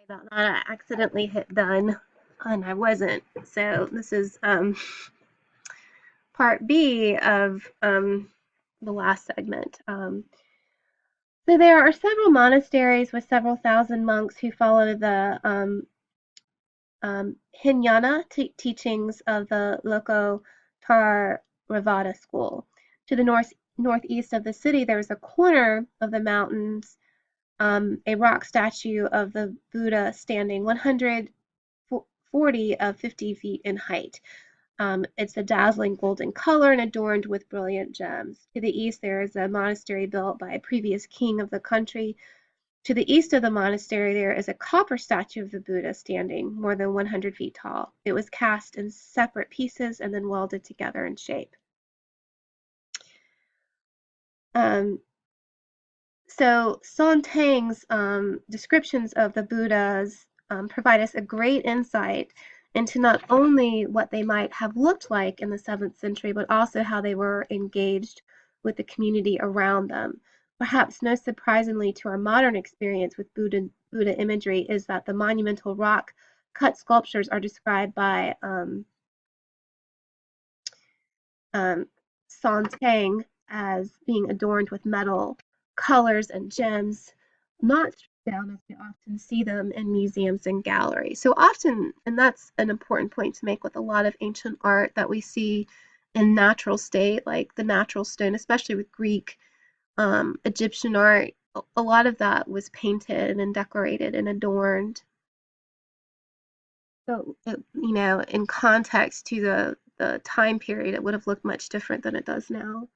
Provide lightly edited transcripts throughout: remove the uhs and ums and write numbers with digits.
About that. I accidentally hit done and I wasn't. So this is part B of the last segment. So there are several monasteries with several thousand monks who follow the Hinayana teachings of the Lokottara school. To the northeast of the city, there is a corner of the mountains, a rock statue of the Buddha standing 140 of 50 feet in height. It's a dazzling golden color and adorned with brilliant gems. To the east, there is a monastery built by a previous king of the country. To the east of the monastery, there is a copper statue of the Buddha standing more than 100 feet tall. It was cast in separate pieces and then welded together in shape. So Sontang's descriptions of the Buddhas provide us a great insight into not only what they might have looked like in the 7th century, but also how they were engaged with the community around them. Perhaps most surprisingly to our modern experience with Buddha imagery is that the monumental rock cut sculptures are described by Sontang as being adorned with metal, colors, and gems, not stripped down as we often see them in museums and galleries. So often, and that's an important point to make with a lot of ancient art that we see in natural state, like the natural stone, especially with Greek, Egyptian art, a lot of that was painted and decorated and adorned. So, in context to the time period, it would have looked much different than it does now.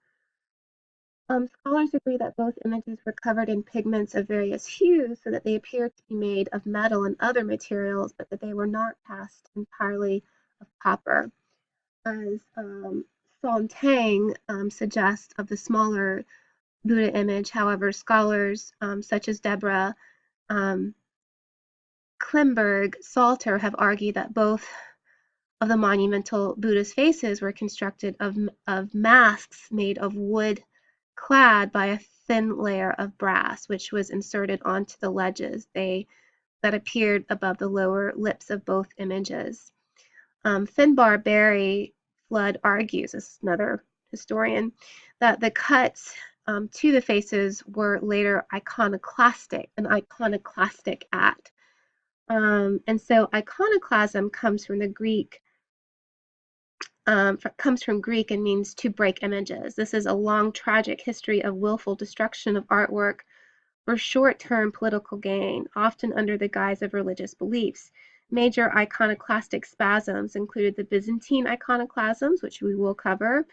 Scholars agree that both images were covered in pigments of various hues so that they appeared to be made of metal and other materials, but that they were not cast entirely of copper. As Sontang suggests of the smaller Buddha image, however, scholars such as Deborah Klimberg Salter have argued that both of the monumental Buddha's faces were constructed of masks made of wood clad by a thin layer of brass, which was inserted onto the ledges that appeared above the lower lips of both images. Finbar Barry Flood argues, this is another historian, that the cuts to the faces were later an iconoclastic act. And so iconoclasm comes from Greek and means to break images. This is a long, tragic history of willful destruction of artwork for short-term political gain, often under the guise of religious beliefs. Major iconoclastic spasms included the Byzantine iconoclasms, which we will cover.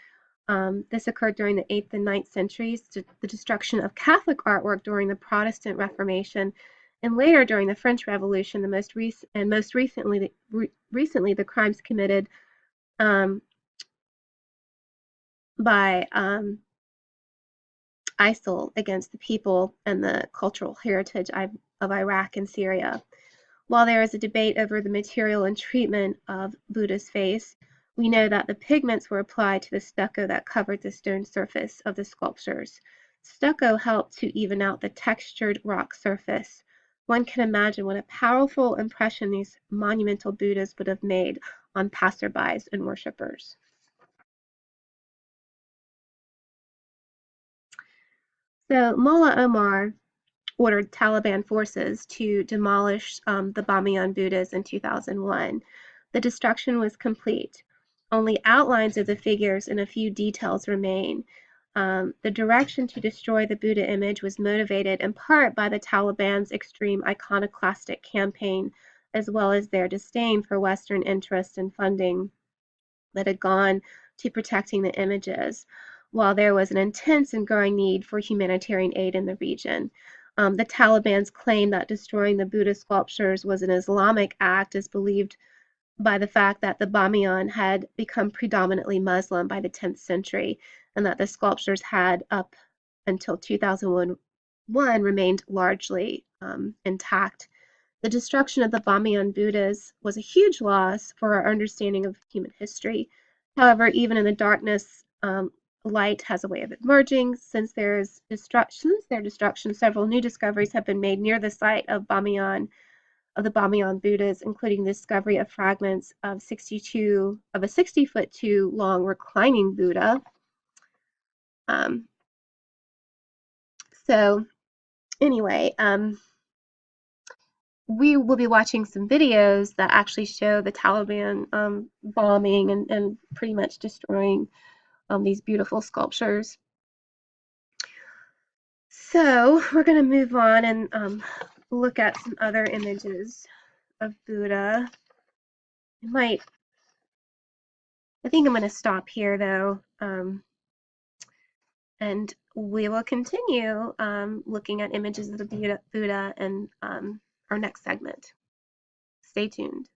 This occurred during the 8th and 9th centuries, the destruction of Catholic artwork during the Protestant Reformation, and later during the French Revolution, most recently the crimes committed by ISIL against the people and the cultural heritage of Iraq and Syria. While there is a debate over the material and treatment of Buddha's face, we know that the pigments were applied to the stucco that covered the stone surface of the sculptures. Stucco helped to even out the textured rock surface. One can imagine what a powerful impression these monumental Buddhas would have made on passerbys and worshippers. So Mullah Omar ordered Taliban forces to demolish the Bamiyan Buddhas in 2001. The destruction was complete. Only outlines of the figures and a few details remain. The direction to destroy the Buddha image was motivated in part by the Taliban's extreme iconoclastic campaign, as well as their disdain for Western interest and funding that had gone to protecting the images, while there was an intense and growing need for humanitarian aid in the region. The Taliban's claim that destroying the Buddha sculptures was an Islamic act is believed by the fact that the Bamiyan had become predominantly Muslim by the 10th century, and that the sculptures had, up until 2001, remained largely intact. The destruction of the Bamiyan Buddhas was a huge loss for our understanding of human history. However, even in the darkness, light has a way of emerging. Since their destruction, several new discoveries have been made near the site of Bamiyan of the Bamiyan Buddhas, including the discovery of fragments of a 60-foot 2 long reclining Buddha. Um, so anyway, we will be watching some videos that actually show the Taliban bombing and pretty much destroying these beautiful sculptures. So we're going to move on and look at some other images of Buddha. I think I'm going to stop here though, and we will continue looking at images of the Buddha in our next segment. Stay tuned.